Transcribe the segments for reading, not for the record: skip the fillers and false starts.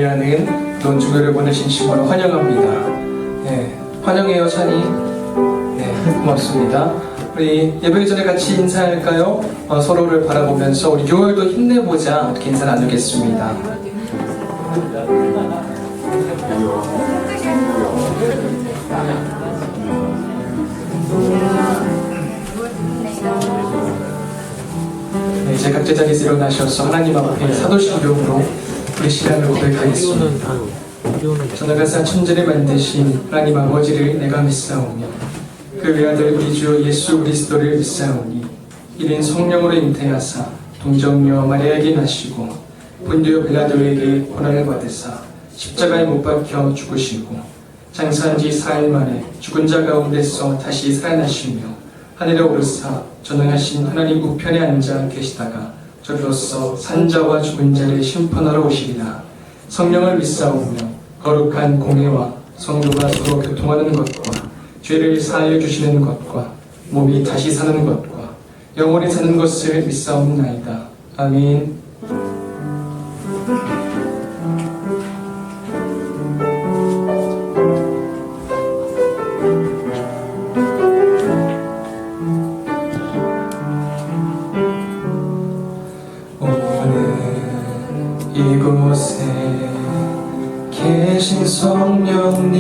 예배하는 논주교를 보내신 신부를 환영합니다. 네, 환영해요, 찬이. 네, 고맙습니다. 우리 예배 전에 같이 인사할까요? 서로를 바라보면서 우리 교회도 힘내보자 이렇게 인사 나누겠습니다. 네, 이제 각자 자리에서 일어나셔서 하나님 앞에 사도신경으로 우리 신앙을 고백하겠습니다. 전하가사 천지를 만드신 하나님 아버지를 내가 믿사오며 그 외아들 우리 주 예수 그리스도를 믿사오니 이는 성령으로 잉태하사 동정녀 마리아에게 나시고 본디오 빌라도에게 고난을 받으사 십자가에 못 박혀 죽으시고 장사한 지 4일 만에 죽은 자 가운데서 다시 살아나시며 하늘에 오르사 전능하신 하나님 우편에 앉아 계시다가 저리로서 산자와 죽은 자를 심판하러 오시리라. 성령을 믿사오며 거룩한 공회와 성도가 서로 교통하는 것과 죄를 사하여 주시는 것과 몸이 다시 사는 것과 영원히 사는 것을 믿사옵나이다. 아멘. 이곳에 계신 성령님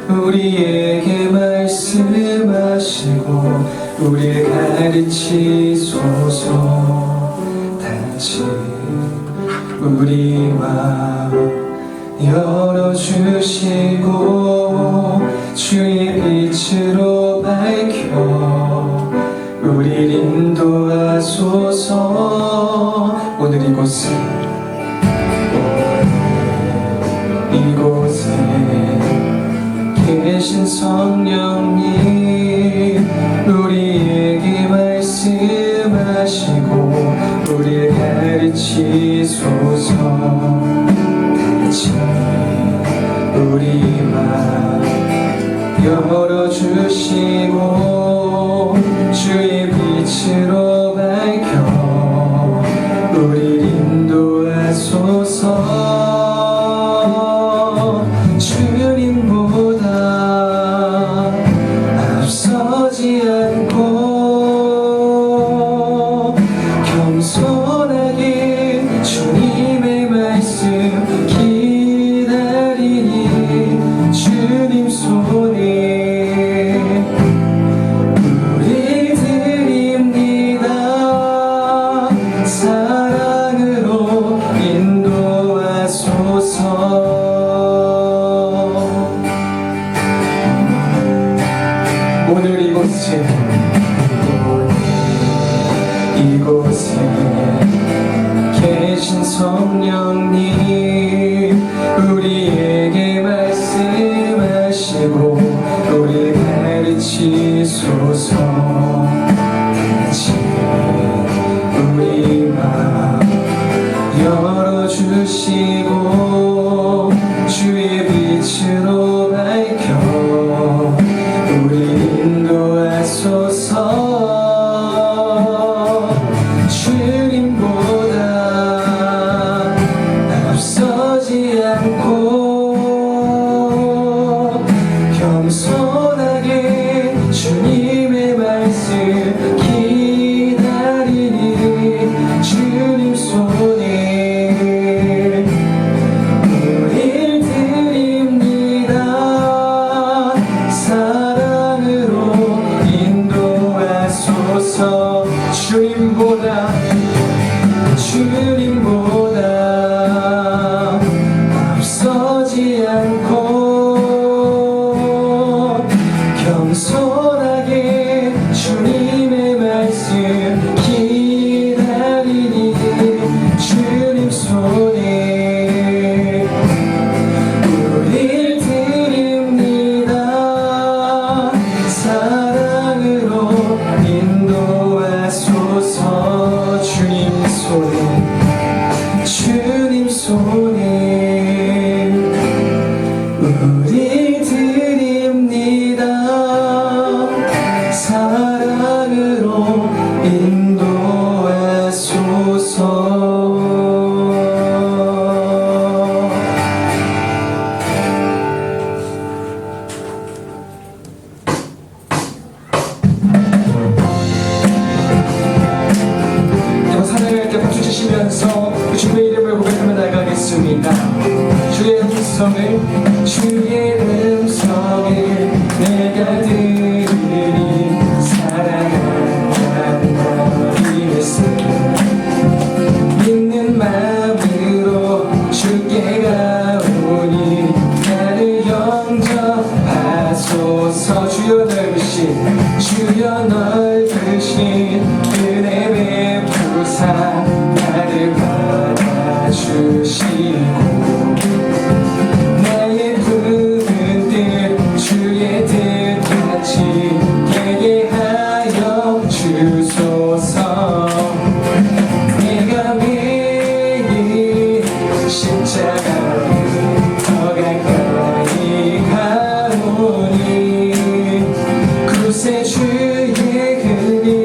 우리에게 말씀하시고 우리를 가르치소서. 다시 우리 마음 열어주시고 주의 빛으로 밝혀 우리를 인도하소서. 오늘 이곳에 계신 성령님 우리에게 말씀하시고 우리를 가르치소서. 같이 우리 마음 열어주시고 주의 빛으로 밝혀 우리를 인도하소서. 주님보다 앞서지 않고 겸손하게 주님의 말씀 기다리니 주님 손에 우리 드립니다. 사랑으로 인도하소서. 오늘 이곳에 계신 성령님 우리에게 말씀하시고 우리 가르치소서. 같이 우리 마음 열어주시고 주의 빛으로 밝혀 우리 인도하소서. 주님보다 앞서지 않고 겸손하게 주님의 말씀 기다리니 주님 손에 우릴 드립니다. 사랑으로 인도하소서. 주님보다 앞서지 않고 겸손하게 주님의 말씀 기다리니 주님 손에 우릴 드립니다. 사랑으로 인도하소서. 주님 손에 우릴 드립니다. 사랑으로 인도하소서. 부릅니다. 주의 음성을 내가 들으니 사랑한다는 말이었어. 믿는 마음으로 주께 가오니 나를 영접하소서. 주여 넓으신 은혜 베푸사 나를 받아주시고 나의 부른 뜻 주의 뜻같이 되게 하여 주소서. 내가 매일 십자가를 더 가까이 가오니 그새 주의 은혜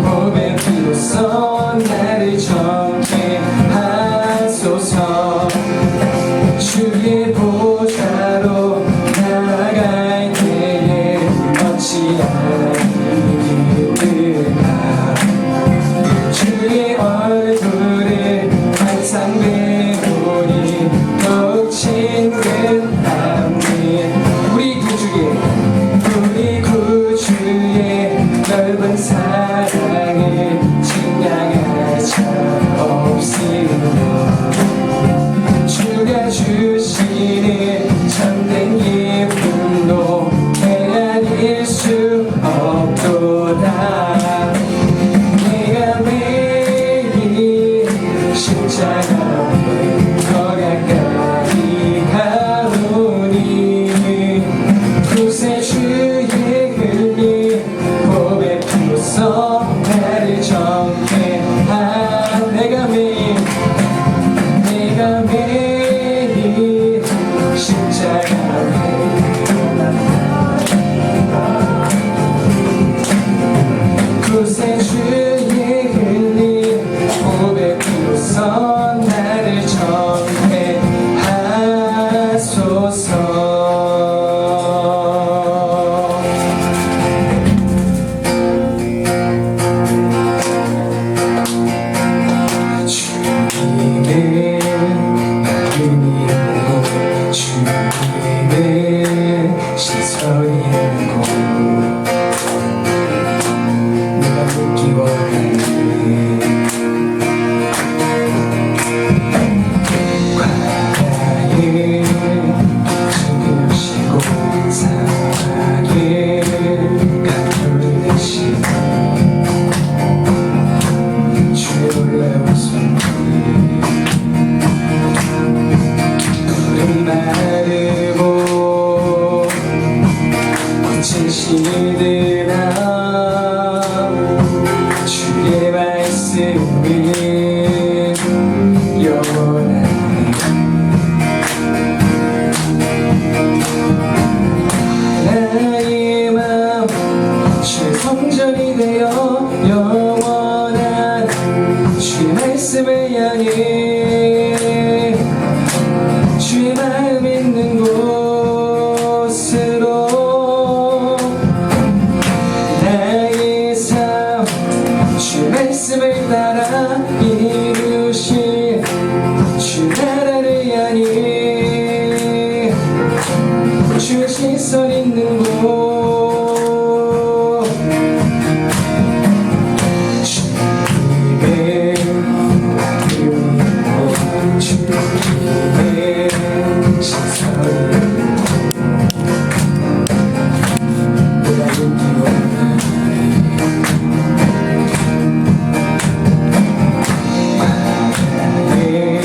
고백으로써 나를 정케 하소서. 주의 보좌로 나아갈 때에 어찌하나 기쁘나 주의 얼굴을 항상 배우니 더욱 친근함이 우리 구주의 넓은 사랑을 증량할 자 없으며 주가 주시는 참된 기쁨도 헤아릴 수 없도다. 내가 매일 십자가를 더 가까이 가오니 그새 주의 은혜 고백으로써 나를 정케 내가 매일 십자가를 그새 주의 은혜 고백으로써 나를 정케 하소서. 주님의 마음이 있고 주님의 시선이 있고 내가 묻기 원하네. 과거에 죽으시고 사랑에 가두리 대신 주의 놀라운 손 푸른 마르고 꽃은 시드나 주의 말씀은 영원하네. 나의 마음 주의 성전이 되어 영원한 주의 말씀을 향해 주의 마음 있는 곳으로 나의 삶 주의 말씀을 따라 이루실 주 나라를 향해 주의 시선 있는 곳 주님의 주님의 시선이 내가 묻기 원하네. 바다에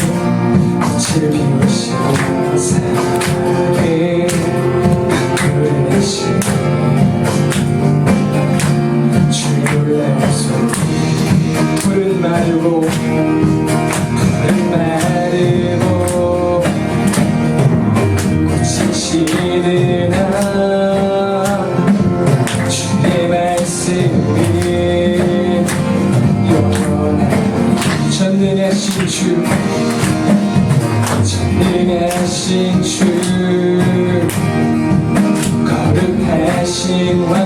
꽃을 피우시고 사랑에 가꾸를 내신 주의 놀라운 손 푸른 마르고 꽃이 시드나 주의 말씀이 영원한 전능하신 주 거룩하신 왕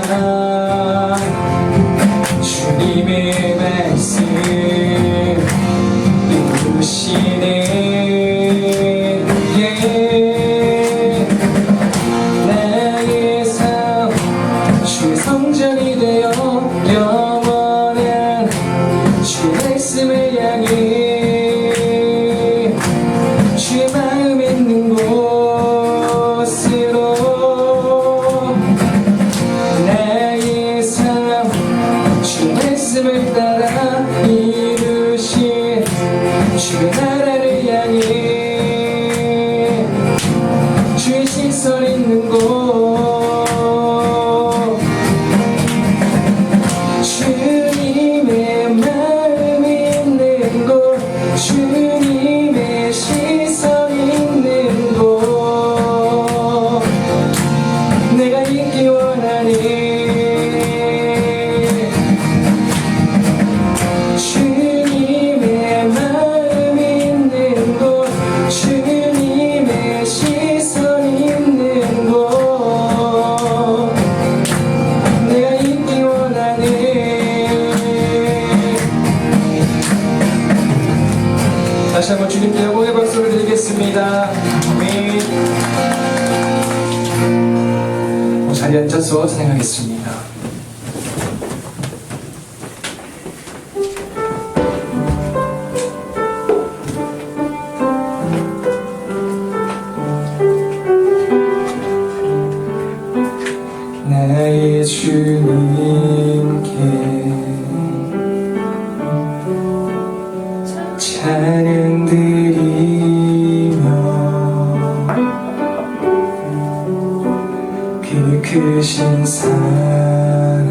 주님의 말씀 이루시네. 기도하겠습니다. 아멘. 자리에 앉아서 찬양하겠습니다. 나의 주님께 찬양 드리며 그 크신 사랑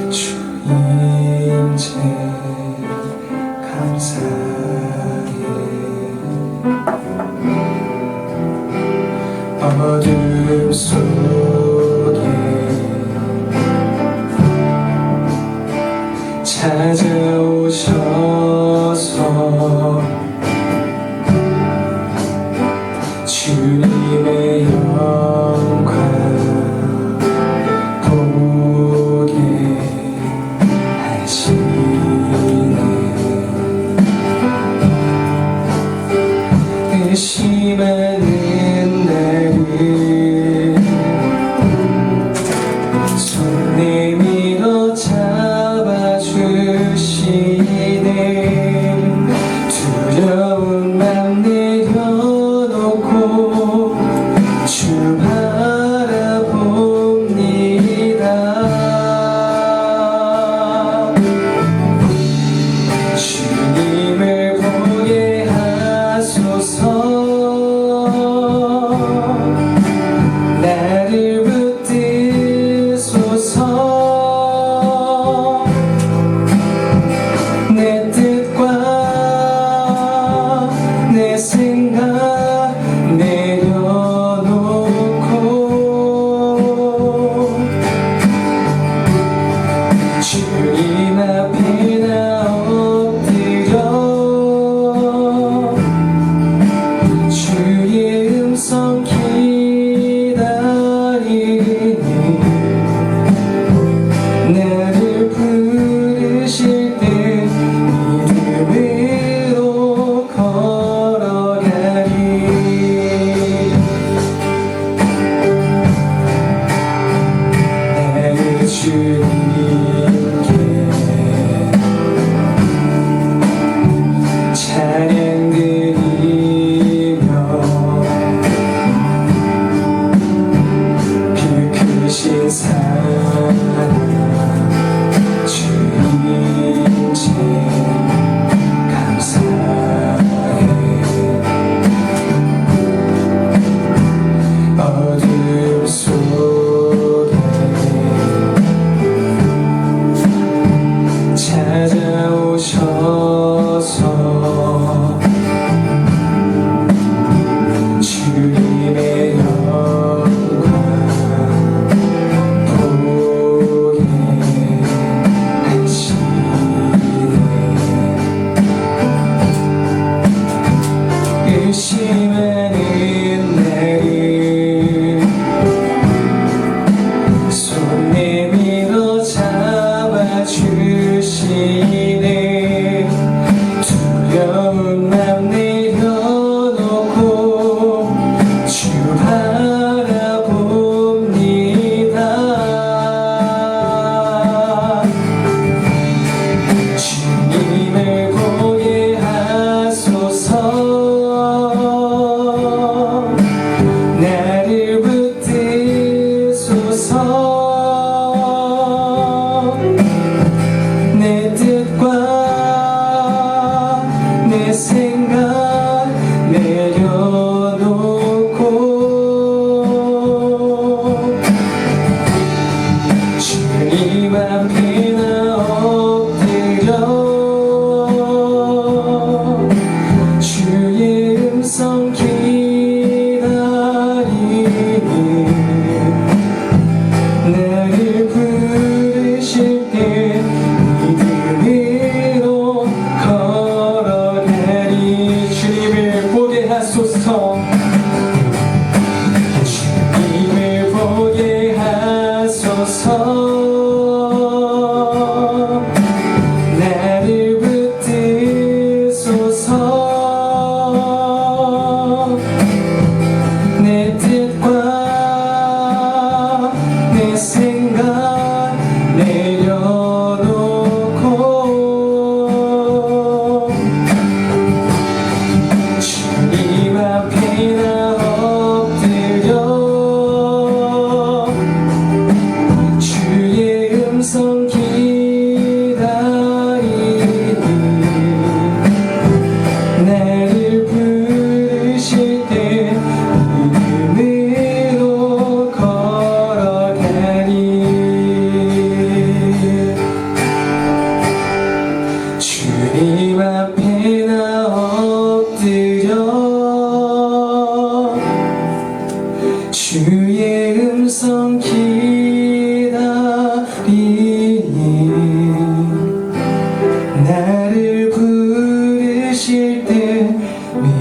주인제 감사해. 어둠 속에 찾아오셔서 주님의 영광 보게 하시네. 의심하는 나를 손 내밀어 잡아주시네. 두려운 맘 내려놓고 주 바라봅니다. 주님을 보게 하소서. 나를 붙드소서. 내 뜻과 내 생각 내려놓고 주님 앞에 나 엎드려 주의 음성 기다리니 나를 부르실 때 믿음으로 걸어가리. 나의 주님께 찬양 드리며 그 크신 사랑 주인제 감사해. 어둠 속에 찾아오셔서 주님의 영광 보게 하시네. 의심하는 나를 손 내밀어 잡아주시네. 두려운 맘 내려놓고 주 바라봅니다. 주님을 보게 하소서.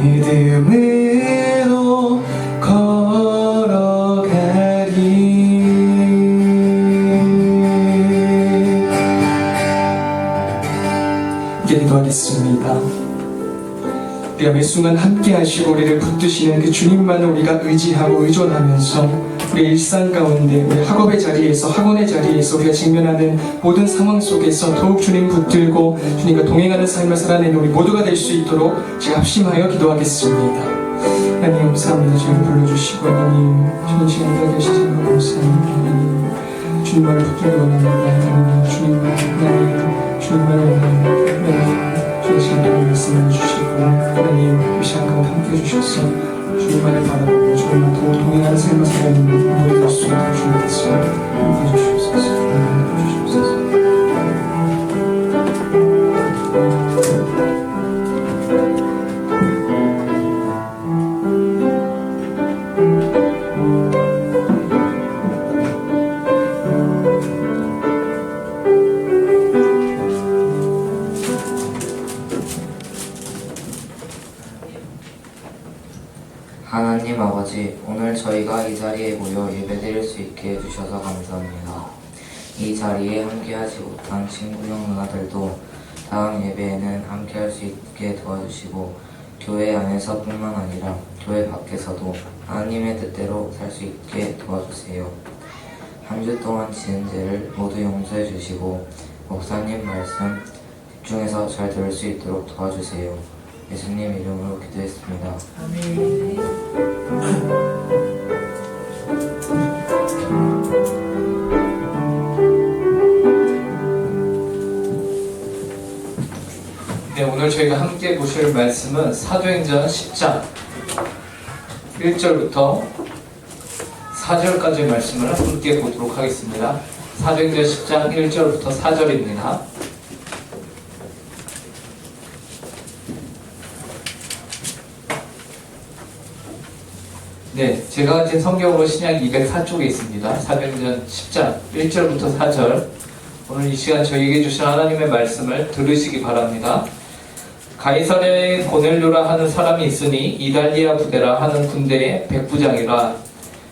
믿음으로 걸어가리. 기도하겠습니다. 우리가 매 순간 함께 하시고 우리를 붙드시는 그 주님만을 우리가 의지하고 의존하면서 우리 일상 가운데, 우리 학업의 자리에서, 학원의 자리에서 우리가 직면하는 모든 상황 속에서 더욱 주님 붙들고 주님과 동행하는 삶을 살아내는 우리 모두가 될 수 있도록 제가 합심하여 기도하겠습니다. 하나님 감사합니다. 주님 불러주시고 하나님 주님 시간 다 계시는 것 감사합니다. 하나님 주님만을 붙들기 원합니다. 하나님 주님만을 원합니다. 하나님 주의 시간을 말씀해 주시고 하나님 이 시간 가운데 함께 해주셔서 주님만을 바라보고 주님만 동행하는 삶을 살아내는 모든 될 수 있도록 주님께서 함께 해주시옵소서. 함께 해주시옵소서. 하나님 아버지, 오늘 저희가 이 자리에 모여 예배드릴 수 있게 해주셔서 감사합니다. 이 자리에 함께하지 못한 친구 형 누나들도 다음 예배에는 함께할 수 있게 도와주시고 교회 안에서뿐만 아니라 교회 밖에서도 하나님의 뜻대로 살 수 있게 도와주세요. 한 주 동안 지은 죄를 모두 용서해 주시고 목사님 말씀 집중해서 잘 들을 수 있도록 도와주세요. 예수님 이름으로 기도했습니다. 아멘. 네, 오늘 저희가 함께 보실 말씀은 사도행전 10장 1절부터 4절까지의 말씀을 함께 보도록 하겠습니다. 사도행전 10장 1절부터 4절입니다. 네, 제가 가진 성경으로 신약 204쪽에 있습니다. 사도행전 10장 1절부터 4절. 오늘 이 시간 저희에게 주신 하나님의 말씀을 들으시기 바랍니다. 가이사랴에 고넬료라 하는 사람이 있으니 이달리아 부대라 하는 군대의 백부장이라.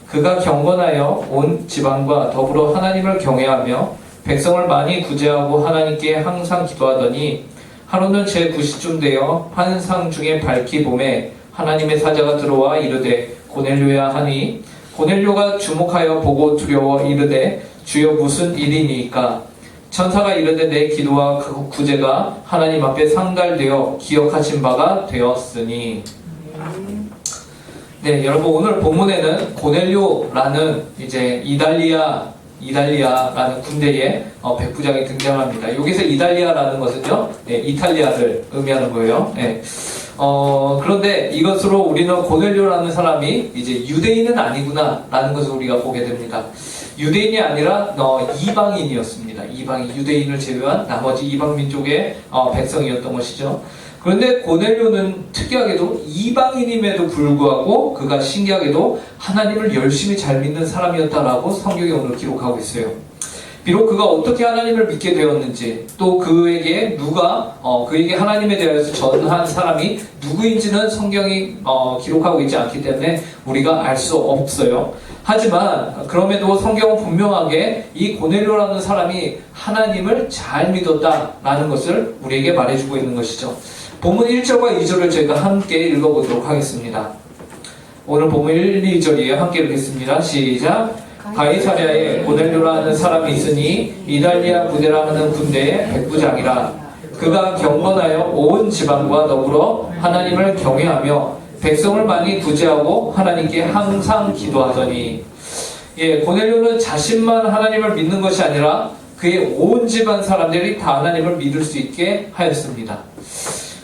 그가 경건하여 온 지방과 더불어 하나님을 경외하며 백성을 많이 구제하고 하나님께 항상 기도하더니 하루는 제9시쯤 되어 환상 중에 밝기 봄에 하나님의 사자가 들어와 이르되 고넬료야 하니 고넬료가 주목하여 보고 두려워 이르되 주여 무슨 일이니까? 천사가 이르되 내 기도와 그 구제가 하나님 앞에 상달되어 기억하신 바가 되었으니. 네, 여러분 오늘 본문에는 고넬료라는 이제 이달리아라는 군대의 백부장이 등장합니다. 여기서 이달리아라는 것은요, 네, 이탈리아를 의미하는 거예요. 네. 그런데 이것으로 우리는 고넬료라는 사람이 이제 유대인은 아니구나라는 것을 우리가 보게 됩니다. 유대인이 아니라 이방인이었습니다. 이방인, 유대인을 제외한 나머지 이방 민족의 백성이었던 것이죠. 그런데 고넬료는 특이하게도 이방인임에도 불구하고 그가 신기하게도 하나님을 열심히 잘 믿는 사람이었다라고 성경이 오늘 기록하고 있어요. 비록 그가 어떻게 하나님을 믿게 되었는지, 또 그에게 그에게 하나님에 대해서 전한 사람이 누구인지는 성경이 기록하고 있지 않기 때문에 우리가 알 수 없어요. 하지만 그럼에도 성경은 분명하게 이 고넬료라는 사람이 하나님을 잘 믿었다라는 것을 우리에게 말해주고 있는 것이죠. 본문 1절과 2절을 저희가 함께 읽어보도록 하겠습니다. 오늘 본문 1, 2절이에요. 함께 읽겠습니다. 시작. 가이사랴에 고넬료라는 사람이 있으니 이달리아 부대라 하는 군대의 백부장이라. 그가 경건하여 온 지방과 더불어 하나님을 경외하며 백성을 많이 구제하고 하나님께 항상 기도하더니. 예, 고넬료는 자신만 하나님을 믿는 것이 아니라 그의 온 집안 사람들이 다 하나님을 믿을 수 있게 하였습니다.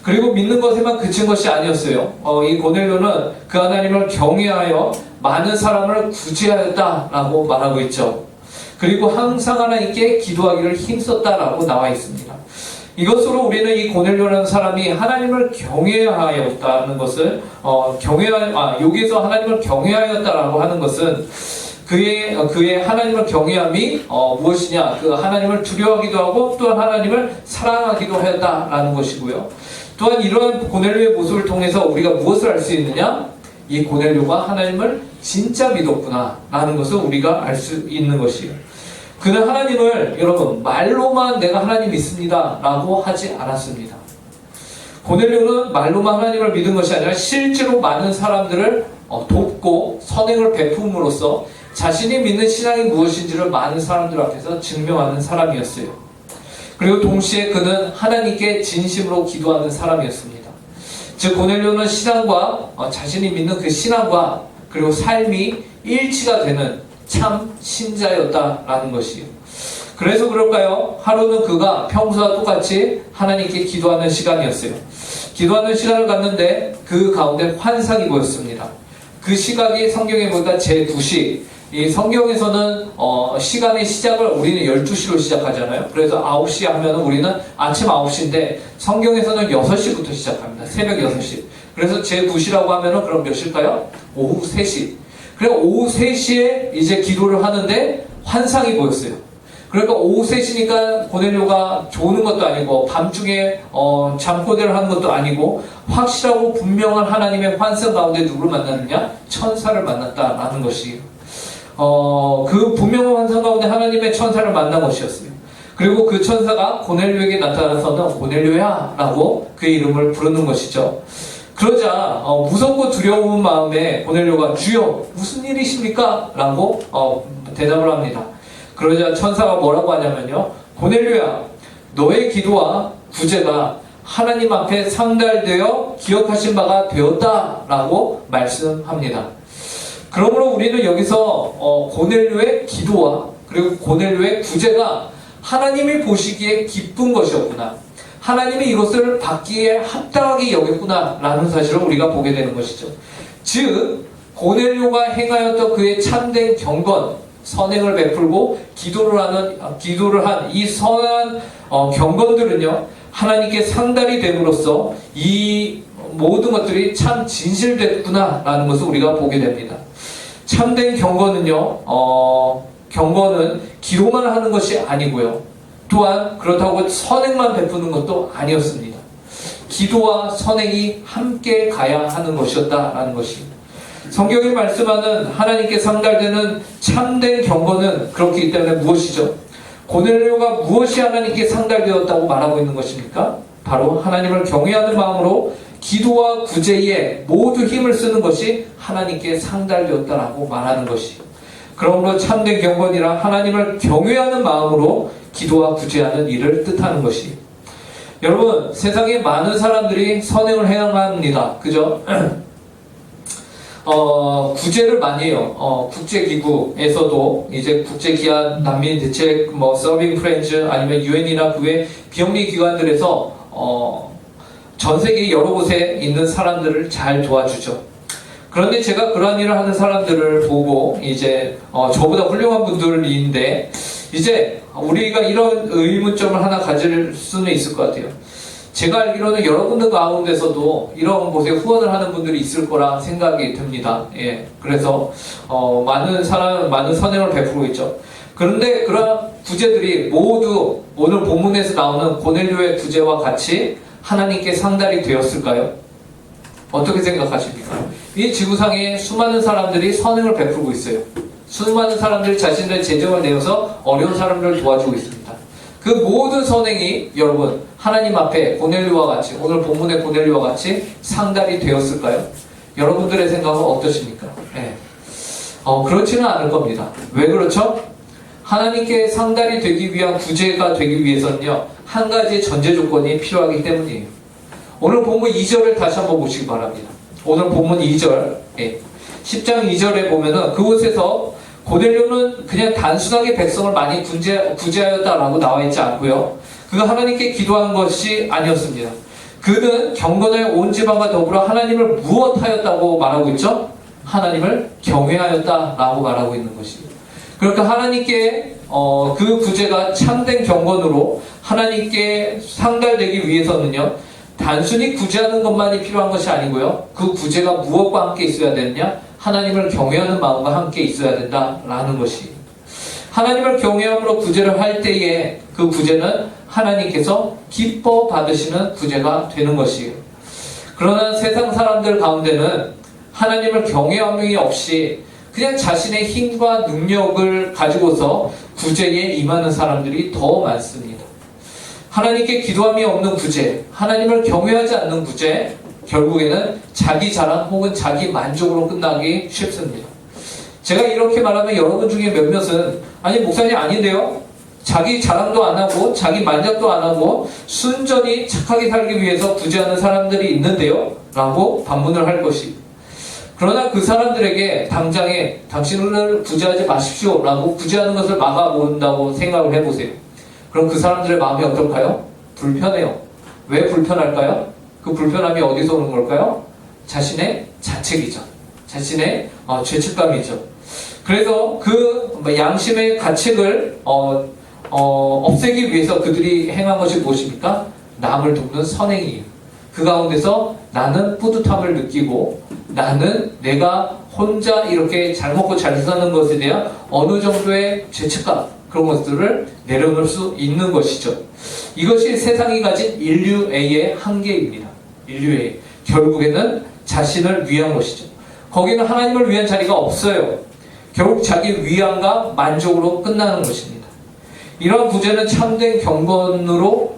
그리고 믿는 것에만 그친 것이 아니었어요. 이 고넬료는 그 하나님을 경외하여 많은 사람을 구제하였다라고 말하고 있죠. 그리고 항상 하나님께 기도하기를 힘썼다라고 나와 있습니다. 이것으로 우리는 이 고넬료라는 사람이 하나님을 경외하였다는 것을 여기서 하나님을 경외하였다라고 하는 것은 그의 하나님을 경외함이 무엇이냐? 그 하나님을 두려워하기도 하고 또한 하나님을 사랑하기도 하였다라는 것이고요. 또한 이러한 고넬료의 모습을 통해서 우리가 무엇을 알 수 있느냐? 이 고넬료가 하나님을 진짜 믿었구나 라는 것을 우리가 알 수 있는 것이에요. 그는 하나님을 여러분 말로만 내가 하나님 믿습니다 라고 하지 않았습니다. 고넬료는 말로만 하나님을 믿은 것이 아니라 실제로 많은 사람들을 돕고 선행을 베품으로써 자신이 믿는 신앙이 무엇인지를 많은 사람들 앞에서 증명하는 사람이었어요. 그리고 동시에 그는 하나님께 진심으로 기도하는 사람이었습니다. 즉 고넬료는 신앙과 자신이 믿는 그 신앙과 그리고 삶이 일치가 되는 참 신자였다라는 것이에요. 그래서 그럴까요? 하루는 그가 평소와 똑같이 하나님께 기도하는 시간이었어요. 기도하는 시간을 갖는데 그 가운데 환상이 보였습니다. 그 시각이 성경에 보니까 제9시, 이 성경에서는 시간의 시작을 우리는 12시로 시작하잖아요. 그래서 9시 하면 우리는 아침 9시인데 성경에서는 6시부터 시작합니다. 새벽 6시. 그래서 제9시라고 하면은 그럼 몇 시일까요? 오후 3시. 그래서 오후 3시에 이제 기도를 하는데 환상이 보였어요. 그러니까 오후 3시니까 고넬료가 조는 것도 아니고 밤중에 잠꼬대를 하는 것도 아니고 확실하고 분명한 하나님의 환상 가운데 누구를 만났느냐? 천사를 만났다라는 것이에요. 그 분명한 환상 가운데 하나님의 천사를 만난 것이었어요. 그리고 그 천사가 고넬료에게 나타나서는 고넬료야 라고 그의 이름을 부르는 것이죠. 그러자 무섭고 두려운 마음에 고넬료가 주여 무슨 일이십니까? 라고 대답을 합니다. 그러자 천사가 뭐라고 하냐면요, 고넬료야 너의 기도와 구제가 하나님 앞에 상달되어 기억하신 바가 되었다 라고 말씀합니다. 그러므로 우리는 여기서 고넬료의 기도와 그리고 고넬료의 구제가 하나님이 보시기에 기쁜 것이었구나, 하나님이 이것을 받기에 합당하게 여겼구나 라는 사실을 우리가 보게 되는 것이죠. 즉 고넬료가 행하였던 그의 참된 경건, 선행을 베풀고 기도를 한 이 선한 경건들은요 하나님께 상달이 됨으로써 이 모든 것들이 참 진실됐구나 라는 것을 우리가 보게 됩니다. 참된 경건은요 경건은 기도만 하는 것이 아니고요, 또한 그렇다고 선행만 베푸는 것도 아니었습니다. 기도와 선행이 함께 가야 하는 것이었다라는 것입니다. 성경이 말씀하는 하나님께 상달되는 참된 경건은 그렇기 때문에 무엇이죠? 고넬료가 무엇이 하나님께 상달되었다고 말하고 있는 것입니까? 바로 하나님을 경외하는 마음으로 기도와 구제에 모두 힘을 쓰는 것이 하나님께 상달되었다라고 말하는 것이에요. 그러므로 참된 경건이라 하나님을 경외하는 마음으로 기도와 구제하는 일을 뜻하는 것이에요. 여러분, 세상에 많은 사람들이 선행을 해야 합니다. 그죠? 구제를 많이 해요. 국제기구에서도 이제 국제기한 난민대책, 서빙 프렌즈, 아니면 유엔이나 그 외 비영리 기관들에서 전 세계 여러 곳에 있는 사람들을 잘 도와주죠. 그런데 제가 그러한 일을 하는 사람들을 보고 이제 저보다 훌륭한 분들인데 이제 우리가 이런 의문점을 하나 가질 수는 있을 것 같아요. 제가 알기로는 여러분들 가운데서도 이런 곳에 후원을 하는 분들이 있을 거라 생각이 듭니다. 예, 그래서 많은 선행을 베푸고 있죠. 그런데 그런 구제들이 모두 오늘 본문에서 나오는 고넬료의 구제와 같이 하나님께 상달이 되었을까요? 어떻게 생각하십니까? 이 지구상에 수많은 사람들이 선행을 베풀고 있어요. 수많은 사람들이 자신들의 재정을 내어서 어려운 사람들을 도와주고 있습니다. 그 모든 선행이 여러분 하나님 앞에 고넬료와 같이, 오늘 본문의 고넬료와 같이 상달이 되었을까요? 여러분들의 생각은 어떠십니까? 네. 그렇지는 않을 겁니다. 왜 그렇죠? 하나님께 상달이 되기 위한 구제가 되기 위해서는요 한 가지 전제 조건이 필요하기 때문이에요. 오늘 본문 2절을 다시 한번 보시기 바랍니다. 오늘 본문 2절, 10장 2절에 보면은 그곳에서 고넬료는 그냥 단순하게 백성을 많이 구제하였다라고 나와 있지 않고요, 그가 하나님께 기도한 것이 아니었습니다. 그는 경건하여 온 지방과 더불어 하나님을 무엇하였다고 말하고 있죠? 하나님을 경외하였다라고 말하고 있는 것입니다. 그러니까 하나님께 그 구제가 참된 경건으로 하나님께 상달되기 위해서는요 단순히 구제하는 것만이 필요한 것이 아니고요, 그 구제가 무엇과 함께 있어야 되느냐? 하나님을 경외하는 마음과 함께 있어야 된다라는 것이, 하나님을 경외함으로 구제를 할 때에 그 구제는 하나님께서 기뻐 받으시는 구제가 되는 것이에요. 그러나 세상 사람들 가운데는 하나님을 경외함이 없이 그냥 자신의 힘과 능력을 가지고서 구제에 임하는 사람들이 더 많습니다. 하나님께 기도함이 없는 구제, 하나님을 경외하지 않는 구제, 결국에는 자기 자랑 혹은 자기 만족으로 끝나기 쉽습니다. 제가 이렇게 말하면 여러분 중에 몇몇은 아니 목사님 아닌데요? 자기 자랑도 안 하고 자기 만족도 안 하고 순전히 착하게 살기 위해서 구제하는 사람들이 있는데요? 라고 반문을 할 것이. 그러나 그 사람들에게 당장에 당신을 구제하지 마십시오 라고 구제하는 것을 막아본다고 생각을 해보세요. 그럼 그 사람들의 마음이 어떨까요? 불편해요. 왜 불편할까요? 그 불편함이 어디서 오는 걸까요? 자신의 자책이죠. 자신의 죄책감이죠. 그래서 그 양심의 가책을 없애기 위해서 그들이 행한 것이 무엇입니까? 남을 돕는 선행이에요. 그 가운데서 나는 뿌듯함을 느끼고 나는 내가 혼자 이렇게 잘 먹고 잘 사는 것에 대한 어느 정도의 죄책감 그런 것들을 내려놓을 수 있는 것이죠. 이것이 세상이 가진 인류애의 한계입니다. 인류애 결국에는 자신을 위한 것이죠. 거기는 하나님을 위한 자리가 없어요. 결국 자기 위안과 만족으로 끝나는 것입니다. 이런 구제는 참된 경건으로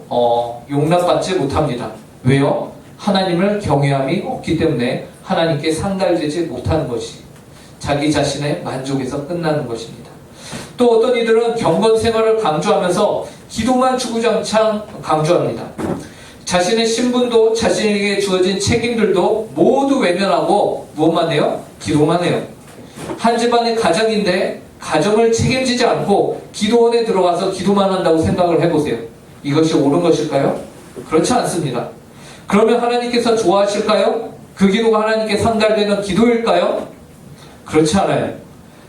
용납받지 못합니다. 왜요? 하나님을 경외함이 없기 때문에 하나님께 상달되지 못하는 것이 자기 자신의 만족에서 끝나는 것입니다. 또 어떤 이들은 경건 생활을 강조하면서 기도만 주구장창 강조합니다. 자신의 신분도 자신에게 주어진 책임들도 모두 외면하고 무엇만 해요? 기도만 해요. 한 집안의 가장인데 가정을 책임지지 않고 기도원에 들어가서 기도만 한다고 생각을 해보세요. 이것이 옳은 것일까요? 그렇지 않습니다. 그러면 하나님께서 좋아하실까요? 그 기도가 하나님께 상달되는 기도일까요? 그렇지 않아요.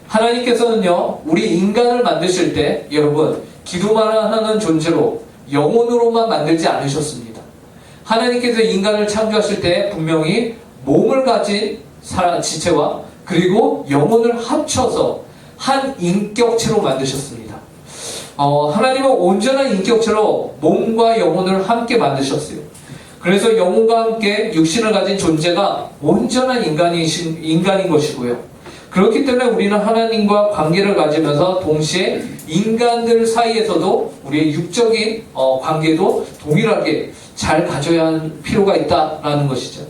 하나님께서는요, 우리 인간을 만드실 때 여러분 기도만 하는 존재로 영혼으로만 만들지 않으셨습니다. 하나님께서 인간을 창조하실 때 분명히 몸을 가진 지체와 그리고 영혼을 합쳐서 한 인격체로 만드셨습니다. 하나님은 온전한 인격체로 몸과 영혼을 함께 만드셨어요. 그래서 영혼과 함께 육신을 가진 존재가 온전한 인간인 것이고요. 그렇기 때문에 우리는 하나님과 관계를 가지면서 동시에 인간들 사이에서도 우리의 육적인 관계도 동일하게 잘 가져야 할 필요가 있다라는 것이죠.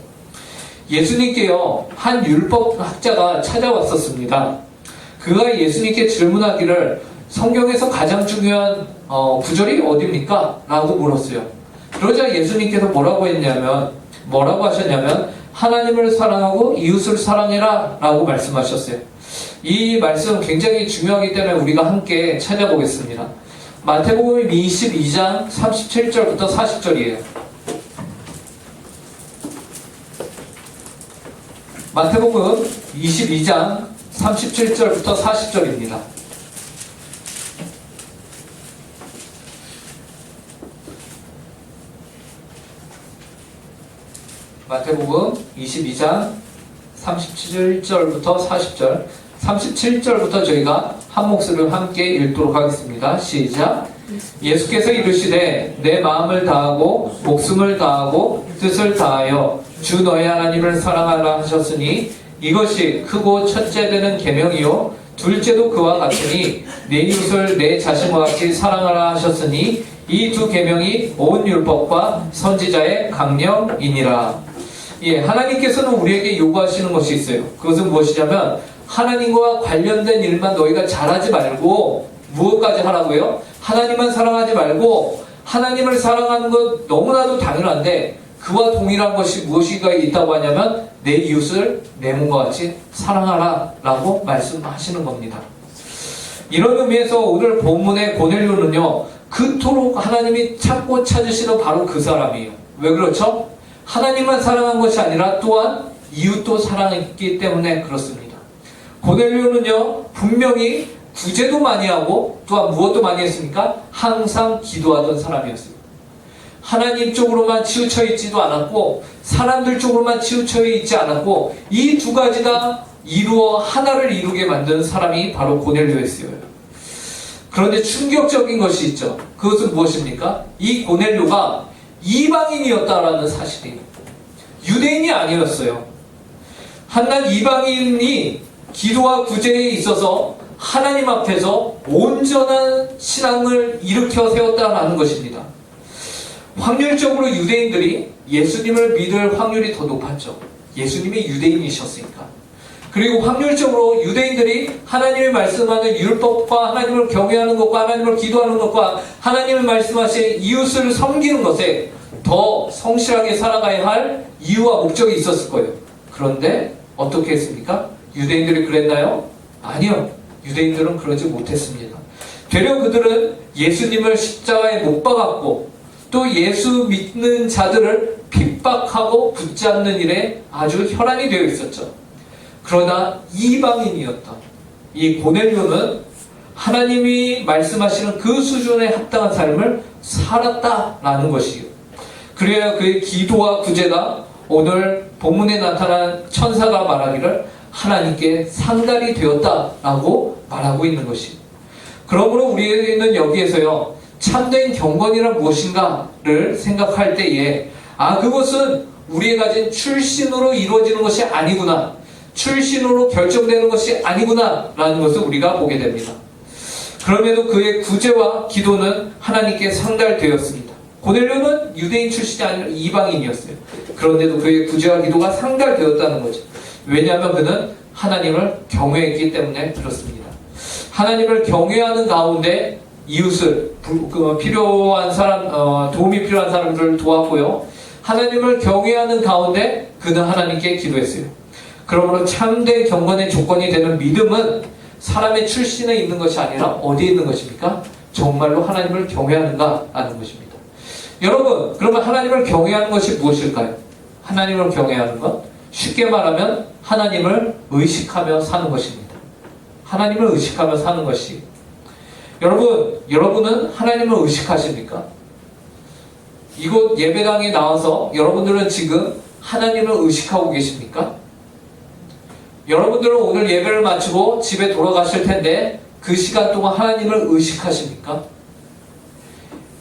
예수님께요, 한 율법학자가 찾아왔었습니다. 그가 예수님께 질문하기를 성경에서 가장 중요한 구절이 어디입니까? 라고 물었어요. 그러자 예수님께서 뭐라고 하셨냐면 하나님을 사랑하고 이웃을 사랑해라 라고 말씀하셨어요. 이 말씀은 굉장히 중요하기 때문에 우리가 함께 찾아보겠습니다. 마태복음 22장 37절부터 40절이에요. 마태복음 22장 37절부터 40절입니다. 마태복음 22장 37절부터 40절 37절부터 저희가 한 목소리로 함께 읽도록 하겠습니다. 시작. 예수께서 이르시되 내 마음을 다하고 목숨을 다하고 뜻을 다하여 주 너의 하나님을 사랑하라 하셨으니 이것이 크고 첫째 되는 계명이요 둘째도 그와 같으니 내 이웃을 내 자신과 같이 사랑하라 하셨으니 이 두 계명이 온 율법과 선지자의 강령이니라. 예, 하나님께서는 우리에게 요구하시는 것이 있어요. 그것은 무엇이냐면 하나님과 관련된 일만 너희가 잘하지 말고 무엇까지 하라고요? 하나님만 사랑하지 말고 하나님을 사랑하는 것 너무나도 당연한데 그와 동일한 것이 무엇이가 있다고 하냐면 내 이웃을 내 몸과 같이 사랑하라 라고 말씀하시는 겁니다. 이런 의미에서 오늘 본문의 고넬료는요, 그토록 하나님이 찾고 찾으시는 바로 그 사람이에요. 왜 그렇죠? 하나님만 사랑한 것이 아니라 또한 이웃도 사랑했기 때문에 그렇습니다. 고넬료는요, 분명히 구제도 많이 하고 또한 무엇도 많이 했습니까? 항상 기도하던 사람이었습니다. 하나님 쪽으로만 치우쳐 있지도 않았고 사람들 쪽으로만 치우쳐 있지 않았고 이 두 가지 다 이루어 하나를 이루게 만든 사람이 바로 고넬료였어요. 그런데 충격적인 것이 있죠. 그것은 무엇입니까? 이 고넬료가 이방인이었다라는 사실이에요. 유대인이 아니었어요. 한낱 이방인이 기도와 구제에 있어서 하나님 앞에서 온전한 신앙을 일으켜 세웠다라는 것입니다. 확률적으로 유대인들이 예수님을 믿을 확률이 더 높았죠. 예수님이 유대인이셨으니까. 그리고 확률적으로 유대인들이 하나님이 말씀하는 율법과 하나님을 경외하는 것과 하나님을 기도하는 것과 하나님이 말씀하신 이웃을 섬기는 것에 더 성실하게 살아가야 할 이유와 목적이 있었을 거예요. 그런데 어떻게 했습니까? 유대인들이 그랬나요? 아니요. 유대인들은 그러지 못했습니다. 되려 그들은 예수님을 십자가에 못 박았고 또 예수 믿는 자들을 핍박하고 붙잡는 일에 아주 혈안이 되어 있었죠. 그러나 이방인이었던 이 고넬료는 하나님이 말씀하시는 그 수준에 합당한 삶을 살았다라는 것이요. 그래야 그의 기도와 구제가 오늘 본문에 나타난 천사가 말하기를 하나님께 상달이 되었다라고 말하고 있는 것이요. 그러므로 우리는 여기에서요, 참된 경건이란 무엇인가를 생각할 때에 그것은 우리가 가진 출신으로 이루어지는 것이 아니구나, 출신으로 결정되는 것이 아니구나 라는 것을 우리가 보게 됩니다. 그럼에도 그의 구제와 기도는 하나님께 상달되었습니다. 고넬료는 유대인 출신이 아니라 이방인이었어요. 그런데도 그의 구제와 기도가 상달되었다는 거죠. 왜냐하면 그는 하나님을 경외했기 때문에 그렇습니다. 하나님을 경외하는 가운데 이웃을, 필요한 사람, 도움이 필요한 사람들을 도왔고요. 하나님을 경외하는 가운데 그는 하나님께 기도했어요. 그러므로 참된 경건의 조건이 되는 믿음은 사람의 출신에 있는 것이 아니라 어디에 있는 것입니까? 정말로 하나님을 경외하는가 하는 것입니다. 여러분, 그러면 하나님을 경외하는 것이 무엇일까요? 하나님을 경외하는 것? 쉽게 말하면 하나님을 의식하며 사는 것입니다. 하나님을 의식하며 사는 것이. 여러분은 하나님을 의식하십니까? 이곳 예배당에 나와서 여러분들은 지금 하나님을 의식하고 계십니까? 여러분들은 오늘 예배를 마치고 집에 돌아가실 텐데 그 시간 동안 하나님을 의식하십니까?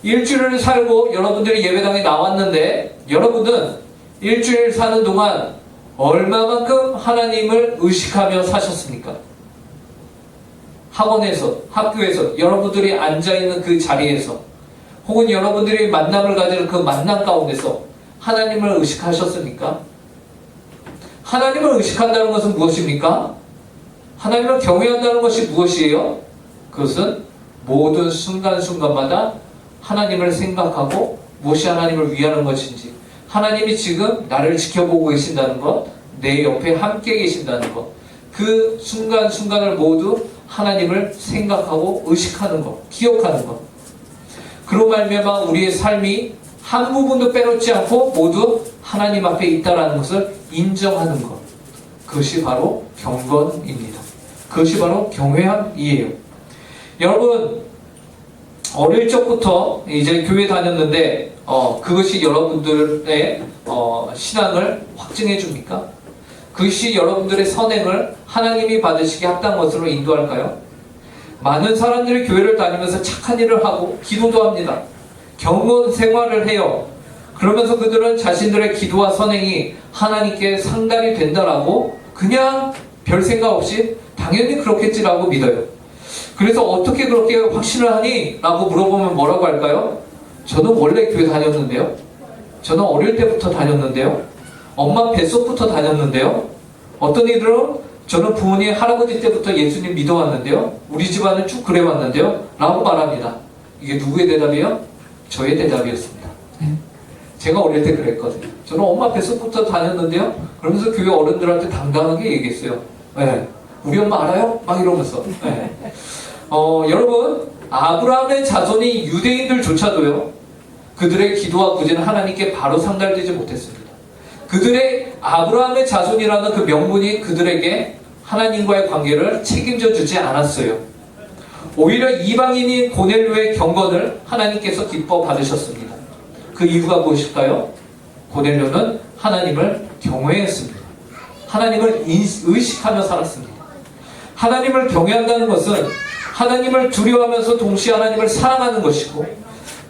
일주일을 살고 여러분들이 예배당에 나왔는데 여러분은 일주일 사는 동안 얼마만큼 하나님을 의식하며 사셨습니까? 학원에서, 학교에서, 여러분들이 앉아있는 그 자리에서, 혹은 여러분들이 만남을 가지는 그 만남 가운데서 하나님을 의식하셨습니까? 하나님을 의식한다는 것은 무엇입니까? 하나님을 경외한다는 것이 무엇이에요? 그것은 모든 순간순간마다 하나님을 생각하고 무엇이 하나님을 위하는 것인지, 하나님이 지금 나를 지켜보고 계신다는 것, 내 옆에 함께 계신다는 것, 그 순간순간을 모두 하나님을 생각하고 의식하는 것, 기억하는 것. 그로 말미암아 우리의 삶이 한 부분도 빼놓지 않고 모두 하나님 앞에 있다는 것을 인정하는 것. 그것이 바로 경건입니다. 그것이 바로 경외함이에요. 여러분, 어릴 적부터 이제 교회 다녔는데 그것이 여러분들의 신앙을 확증해 줍니까? 그것이 여러분들의 선행을 하나님이 받으시게 합당한 것으로 인도할까요? 많은 사람들이 교회를 다니면서 착한 일을 하고 기도도 합니다. 경건 생활을 해요. 그러면서 그들은 자신들의 기도와 선행이 하나님께 상달이 된다라고 그냥 별 생각 없이 당연히 그렇겠지라고 믿어요. 그래서 어떻게 그렇게 확신을 하니? 라고 물어보면 뭐라고 할까요? 저는 원래 교회 다녔는데요. 저는 어릴 때부터 다녔는데요. 엄마 뱃속부터 다녔는데요. 어떤 이들은 저는 부모님 할아버지 때부터 예수님 믿어왔는데요. 우리 집안은 쭉 그래왔는데요. 라고 말합니다. 이게 누구의 대답이에요? 저의 대답이었습니다. 제가 어릴 때 그랬거든요. 저는 엄마 뱃속부터 다녔는데요. 그러면서 교회 어른들한테 당당하게 얘기했어요. 네. 우리 엄마 알아요? 막 이러면서. 네. 여러분, 아브라함의 자손이 유대인들조차도요, 그들의 기도와 구제는 하나님께 바로 상달되지 못했습니다. 그들의 아브라함의 자손이라는 그 명분이 그들에게 하나님과의 관계를 책임져 주지 않았어요. 오히려 이방인인 고넬료의 경건을 하나님께서 기뻐 받으셨습니다. 그 이유가 무엇일까요? 고넬료는 하나님을 경외했습니다. 하나님을 의식하며 살았습니다. 하나님을 경외한다는 것은 하나님을 두려워하면서 동시에 하나님을 사랑하는 것이고,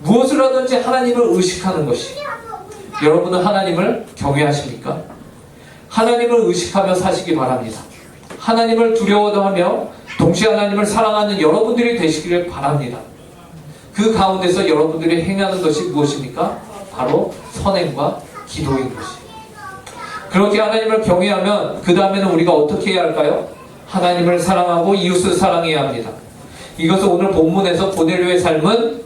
무엇을 하든지 하나님을 의식하는 것이. 여러분은 하나님을 경외하십니까? 하나님을 의식하며 사시기 바랍니다. 하나님을 두려워도 하며 동시에 하나님을 사랑하는 여러분들이 되시기를 바랍니다. 그 가운데서 여러분들이 행하는 것이 무엇입니까? 바로 선행과 기도인 것이. 그렇게 하나님을 경외하면 그 다음에는 우리가 어떻게 해야 할까요? 하나님을 사랑하고 이웃을 사랑해야 합니다. 이것은 오늘 본문에서 고넬료의 삶은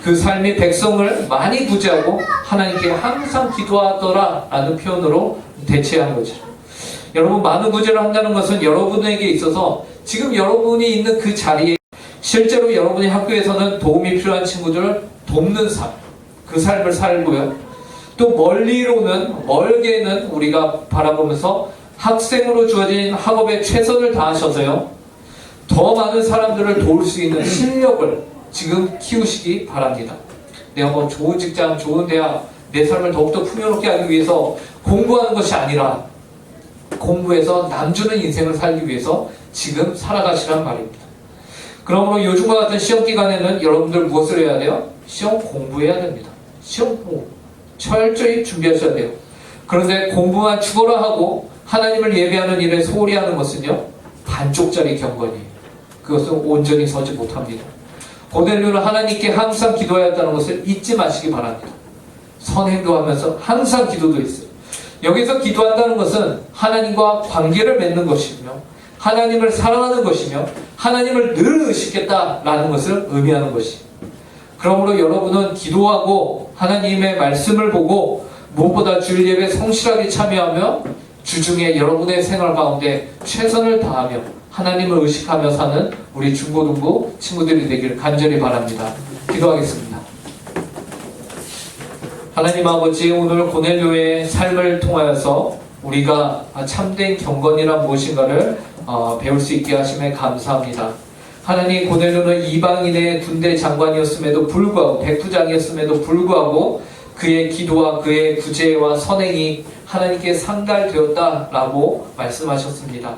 그 삶이 백성을 많이 구제하고 하나님께 항상 기도하더라 라는 표현으로 대체한 거죠. 여러분, 많은 구제를 한다는 것은 여러분에게 있어서 지금 여러분이 있는 그 자리에 실제로 여러분의 학교에서는 도움이 필요한 친구들을 돕는 삶, 그 삶을 살고요. 또 멀게는 우리가 바라보면서 학생으로 주어진 학업에 최선을 다하셔서요, 더 많은 사람들을 도울 수 있는 실력을 지금 키우시기 바랍니다. 내가 뭐 좋은 직장, 좋은 대학, 내 삶을 더욱더 풍요롭게 하기 위해서 공부하는 것이 아니라 공부해서 남주는 인생을 살기 위해서 지금 살아가시란 말입니다. 그러므로 요즘과 같은 시험 기간에는 여러분들 무엇을 해야 돼요? 시험 공부해야 됩니다. 시험 공부 철저히 준비하셔야 돼요. 그런데 공부만 죽어라 하고 하나님을 예배하는 일에 소홀히 하는 것은요, 반쪽짜리 경건이에요. 그것은 온전히 서지 못합니다. 고넬료는 하나님께 항상 기도해야 한다는 것을 잊지 마시기 바랍니다. 선행도 하면서 항상 기도도 있어요. 여기서 기도한다는 것은 하나님과 관계를 맺는 것이며 하나님을 사랑하는 것이며 하나님을 늘 의식했다라는 것을 의미하는 것이에요. 그러므로 여러분은 기도하고 하나님의 말씀을 보고 무엇보다 주일 예배에 성실하게 참여하며 주중에 여러분의 생활 가운데 최선을 다하며 하나님을 의식하며 사는 우리 중고등부 친구들이 되기를 간절히 바랍니다. 기도하겠습니다. 하나님 아버지, 오늘 고넬료의 삶을 통하여서 우리가 참된 경건이란 무엇인가를 배울 수 있게 하심에 감사합니다. 하나님, 고넬료는 이방인의 군대 장관이었음에도 불구하고, 백부장이었음에도 불구하고 그의 기도와 그의 구제와 선행이 하나님께 상달되었다라고 말씀하셨습니다.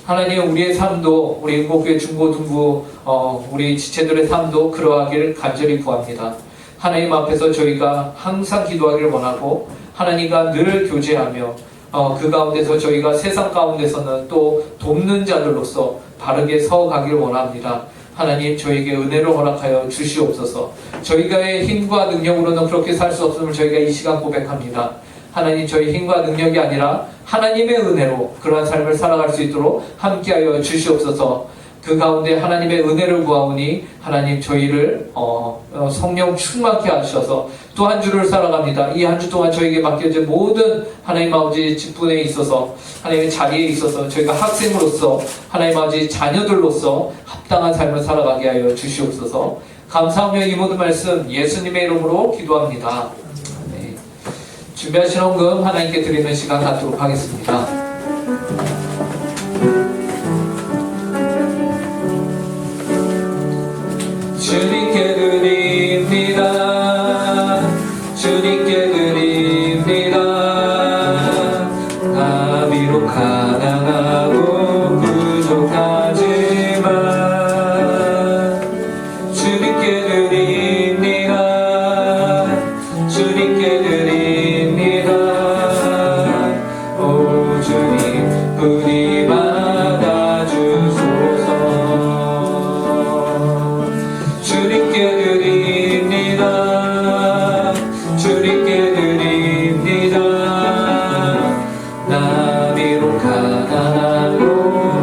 하나님, 우리의 삶도, 우리 인고교회 중고등부 우리 지체들의 삶도 그러하기를 간절히 구합니다. 하나님 앞에서 저희가 항상 기도하기를 원하고 하나님과 늘 교제하며 그 가운데서 저희가 세상 가운데서는 또 돕는 자들로서 바르게 서가기를 원합니다. 하나님, 저에게 은혜를 허락하여 주시옵소서. 저희가의 힘과 능력으로는 그렇게 살 수 없음을 저희가 이 시간 고백합니다. 하나님, 저희 힘과 능력이 아니라 하나님의 은혜로 그러한 삶을 살아갈 수 있도록 함께하여 주시옵소서. 그 가운데 하나님의 은혜를 구하오니 하나님, 저희를 성령 충만케 하셔서 또 한 주를 살아갑니다. 이 한 주 동안 저에게 맡겨진 모든 하나님 아버지 직분에 있어서, 하나님의 자리에 있어서 저희가 학생으로서, 하나님 아버지 자녀들로서 합당한 삶을 살아가게 하여 주시옵소서. 감사하며 이 모든 말씀 예수님의 이름으로 기도합니다. 네. 준비하신 헌금 하나님께 드리는 시간 갖도록 하겠습니다. 주님께 드립니다. 주님께 드립니다. 나 비록 가난하고 부족하지만 주님께 드립니다. 주님께 드립니다. 오 주님, 부디 받아주소서. 주님께 드립니다. 주님께 드립니다. 나 비록 가난하고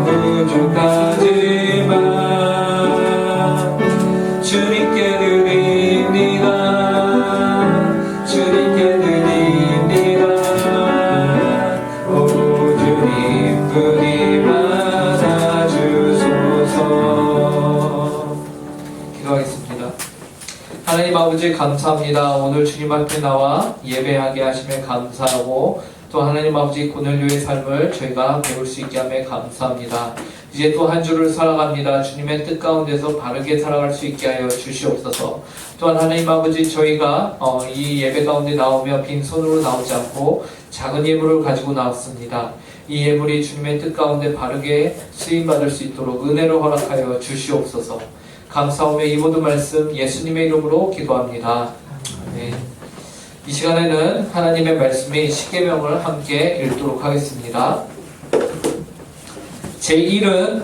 부족하지만 주님께 드립니다. 주님께 드립니다. 오 주님, 부디 받아주소서. 기도하겠습니다. 하나님 아버지, 감사합니다. 오늘 주님 앞에 나와 예배하게 하심에 감사하고, 또 하나님 아버지 고넬료의 삶을 저희가 배울 수 있게 하며 감사합니다. 이제 또 한 주를 살아갑니다. 주님의 뜻 가운데서 바르게 살아갈 수 있게 하여 주시옵소서. 또한 하나님 아버지, 저희가 이 예배 가운데 나오며 빈손으로 나오지 않고 작은 예물을 가지고 나왔습니다. 이 예물이 주님의 뜻 가운데 바르게 쓰임받을 수 있도록 은혜를 허락하여 주시옵소서. 감사하며 이 모든 말씀 예수님의 이름으로 기도합니다. 아멘. 이 시간에는 하나님의 말씀인 십계명을 함께 읽도록 하겠습니다. 제1은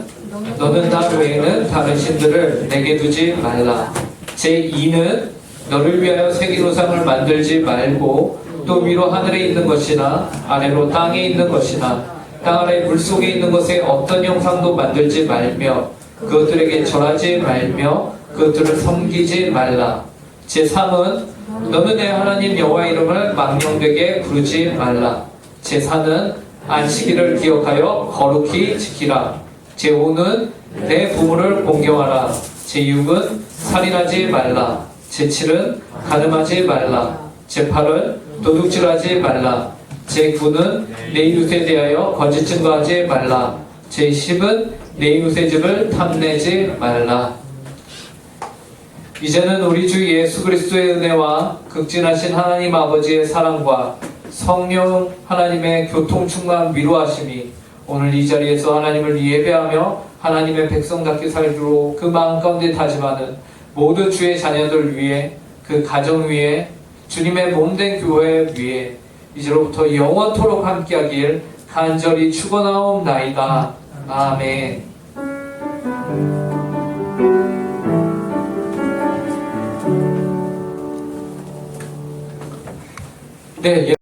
너는 나 외에는 다른 신들을 내게 두지 말라. 제2는 너를 위하여 새긴 우상을 만들지 말고 또 위로 하늘에 있는 것이나 아래로 땅에 있는 것이나 땅 아래 물속에 있는 것에 어떤 형상도 만들지 말며 그것들에게 절하지 말며 그것들을 섬기지 말라. 제3은 너는 내 하나님 여호와 이름을 망령되게 부르지 말라. 제4는 안식일을 기억하여 거룩히 지키라. 제5는 내 부모를 공경하라. 제6은 살인하지 말라. 제7은 간음하지 말라. 제8은 도둑질하지 말라. 제9는 내 이웃에 대하여 거짓 증거하지 말라. 제10은 내 이웃의 집을 탐내지 말라. 이제는 우리 주 예수 그리스도의 은혜와 극진하신 하나님 아버지의 사랑과 성령 하나님의 교통충만 위로하심이 오늘 이 자리에서 하나님을 예배하며 하나님의 백성답게 살도록 그 마음 가운데 다짐하는 모든 주의 자녀들 위해, 그 가정 위에, 주님의 몸된 교회 위에 이제로부터 영원토록 함께하길 간절히 축원하옵나이다. 아멘. 네.